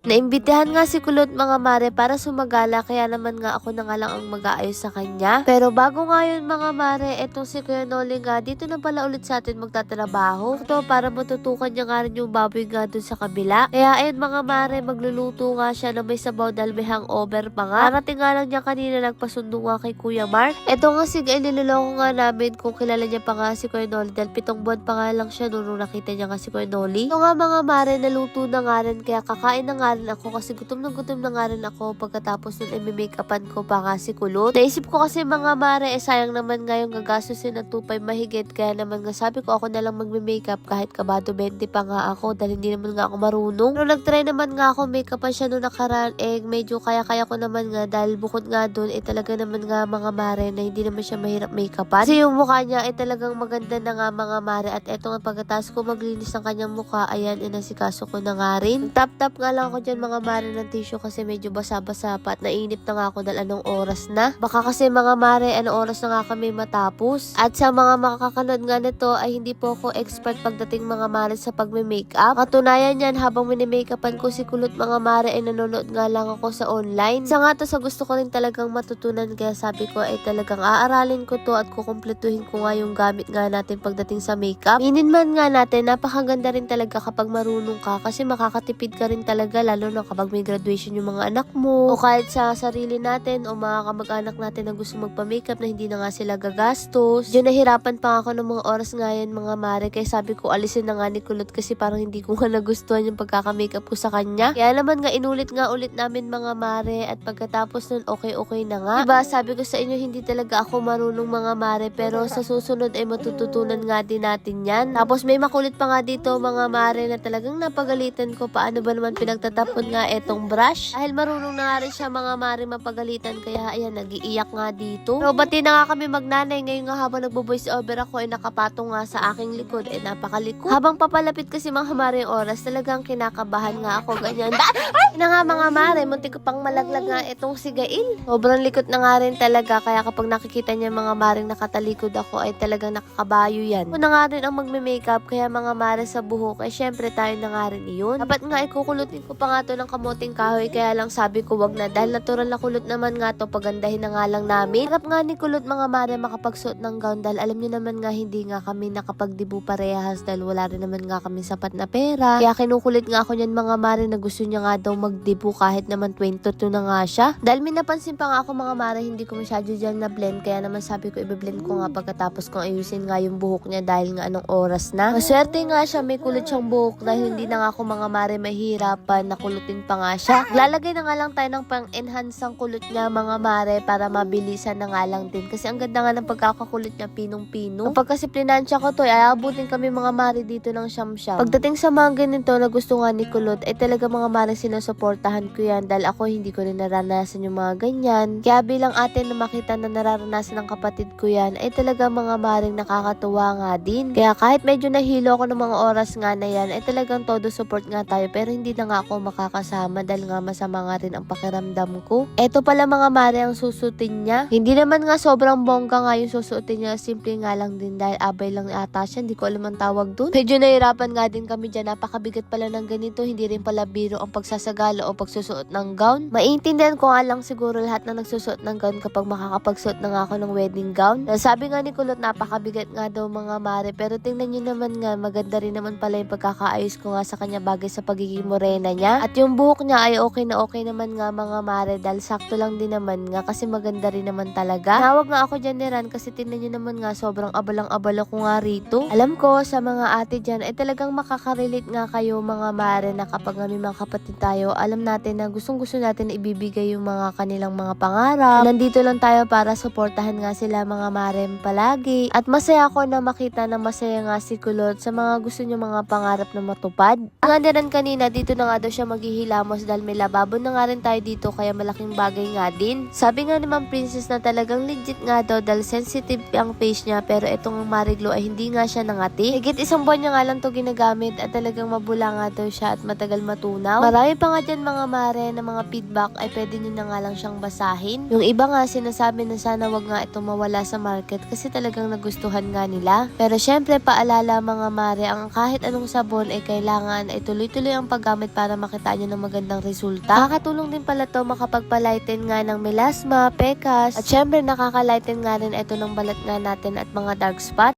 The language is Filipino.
Naimbitahan nga si Kulot mga mare para sumagala kaya naman nga ako na nga lang ang mag-aayos sa kanya. Pero bago nga yun mga mare, etong si Kuya Noli nga dito na pala ulit sa atin magtatrabaho. Ito para matutukan niya nga rin yung baboy nga dun sa kabila. Kaya ayun mga mare, magluluto nga siya na may sabaw dahil may hangover pa nga. Karating nga lang niya kanina nagpasundo nga kay Kuya Mark. Eto nga si niloloko nga namin kung kilala niya pa nga si Kuya Noli dahil 7 buwan pa nga lang siya nung nakita niya nga si Kuya Noli. Ito nga mga mare, naluto na nga rin kaya kakain na nga rin ako kasi gutom na nga rin ako pagkatapos nun i-make-upan ko pa nga si Kulot. Naisip ko kasi mga mare, sayang naman nga yung gagastusin ng 2.5 mahigit kaya naman nga sabi ko ako na lang magme-makeup kahit kabado 20 pa nga ako dahil hindi naman nga ako marunong. Pero nag-try naman nga ako make-upan siya nung nakaraan medyo kaya-kaya ko naman nga dahil bukod nga dun talaga naman nga mga mare na hindi naman siya mahirap make-upan. Kasi yung mukha niya talagang maganda na nga mga mare at eto nga pagkatapos ko maglinis ng kanyang mukha, ayan inasikaso ko na nga rin. Tap-tap nga lang ako dyan mga mare ng tissue kasi medyo basa-basa pa at nainip na nga ako dahil anong oras na. Baka kasi mga mare, anong oras na nga kami matapos. At sa mga makakanood nga nito ay hindi po ako expert pagdating mga mare sa pagme-makeup. Katunayan yan, habang mini-makeupan ko si Kulot mga mare ay nanonood nga lang ako sa online. Isa nga to sa gusto ko rin talagang matutunan kaya sabi ko ay talagang aaralin ko to at kukumpletuhin ko nga yung gamit nga natin pagdating sa makeup. Minin man nga natin, napakaganda rin talaga kapag marunong ka kasi makakatipid ka rin talaga lalo na kapag may graduation yung mga anak mo o kahit sa sarili natin o mga kamag-anak natin na gusto magpa-makeup na hindi na nga sila gagastos. Diyan nahirapan pa ako ng mga oras nga yan mga mare kaya sabi ko alisin na nga ni Kulot kasi parang hindi ko nga nagustuhan yung pagkaka-makeup ko sa kanya. Kaya naman nga inulit nga ulit namin mga mare at pagkatapos nun okay na nga. Diba sabi ko sa inyo hindi talaga ako marunong mga mare pero sa susunod ay matututunan nga din natin yan. Tapos may makulit pa nga dito mga mare na talagang napagalitan ko paano ba naman pinagtatapon nga etong brush. Dahil marunong na nga rin siya mga mare mapagalitan kaya ayan nagiiyak nga dito. Pero bati na nga kami magnanay ngayon nga habang nagbo-voice over ako ay nakapatong nga sa aking likod napakalikod. Habang papalapit kasi mga mare yung oras talagang kinakabahan nga ako ganyan. Na nga mga mare muntik ko pang malaglag nga itong si Gail. Sobrang likot na nga rin talaga kaya kapag nakikita niya mga maring nakatalikod ako ay talagang nakakabayo yan. Ako na nga rin ang magme-makeup kaya mga mare sa buhok ay syempre tayo na nga rin iyon. Dapat nga ikukulutin ko pa nga to ng kamuting kahoy kaya lang sabi ko wag na dahil natural na kulot naman nga to pagandahin na nga lang namin. Harap nga ni Kulot mga mare makapagsuot ng gown dahil alam niyo naman nga hindi nga kami nakapagdibu parehas dahil wala rin naman nga kami sapat na pera. Kaya kinukulit nga ako niyan mga mare na gusto niya nga daw magdibu kahit naman 22 na nga siya. Dahil may napansin pa nga ako mga mare hindi ko masyado dyan na blend kaya naman sabi ko i-blend ko nga pagkatapos kong ayusin nga yung buhok niya dahil nga anong oras na. Maswerte nga siya may kulot siyang buhok dahil hindi na nga ako mga mare mahirapan nakulutin pa nga siya. Lalagay na nga lang tayo ng pang-enhance ang kulot niya mga mare para mabilisan na nga lang din. Kasi ang ganda nga ng pagkakakulot niya pinong-pino. Kapag kasi plinansya ko to, ay abutin kami mga mare dito ng siyam-siyam. Pagdating sa mga ganito na gusto nga ni Kulot, ay talaga mga mare sinusuportahan ko yan dahil ako hindi ko rin naranasan yung mga ganyan. Kaya bilang ate na makita na nararanasan ng kapatid ko yan, ay talaga mga maring nakakatuwa nga din. Kaya kahit medyo nahilo ako ng mga oras nga na yan, ay talagang todo support nga tayo pero hindi na nga ako makakasama dahil nga masama nga rin ang pakiramdam ko. Eto pala mga mare ang susutin niya. Hindi naman nga sobrang bongga nga yung susutin niya, simple nga lang din dahil abay lang ata siya, hindi ko alam ang tawag dun. Medyo nahirapan nga din kami dyan, napakabigat pala ng ganito, hindi rin pala biro ang pagsasagala o pagsusuot ng gown. Maintindihan ko nga lang siguro lahat na nagsusuot ng gown kapag makakapagsuot na nga ako ng wedding gown. Sabi nga ni Kulot napakabigat nga daw mga mare pero tingnan nyo naman nga maganda rin naman pala yung pagkakaayos ko nga sa kanya bagay sa pagiging morena niya. At yung buhok niya ay okay naman nga mga mare dahil sakto lang din naman nga kasi maganda rin naman talaga. Tawag nga ako dyan ni Ran kasi tingnan nyo naman nga sobrang abalang-abala ko nga rito. Alam ko sa mga ate dyan ay talagang makakarelate nga kayo mga mare na kapag may mga kapatid tayo alam natin na gustong-gusto natin na ibibigay yung mga kanilang mga pangarap. Nandito lang tayo para suportahan nga sila mga mare palagi. At masaya ako na makita na masaya nga si Kulot sa mga gusto niya mga pangarap na matupad. Nga din kanina dito na nga daw siya maghihilamos dahil may lababo na nga rin tayo dito kaya malaking bagay nga din. Sabi nga ni Ma'am Princess na talagang legit nga daw dahil sensitive ang face niya pero itong Mariglo ay hindi nga siya nangati. Higit 1 buwan niya nga lang to ginagamit at talagang mabula nga daw siya at matagal matunaw. Marami pa nga dyan mga mare na mga feedback ay pwede nyo na nga lang siyang basahin. Yung iba nga sinasabi na sana wag nga ito mawala sa market kasi talagang nagustuhan nga nila. Pero syempre paalala mga mare ang kahit anong sabon ay kailangan ay tuloy-tuloy ang paggamit para makitaan nyo ng magandang resulta. Nakakatulong din pala to makapagpalighten nga ng melasma, pekas, at syempre nakakalighten nga rin ito ng balat nga natin at mga dark spot.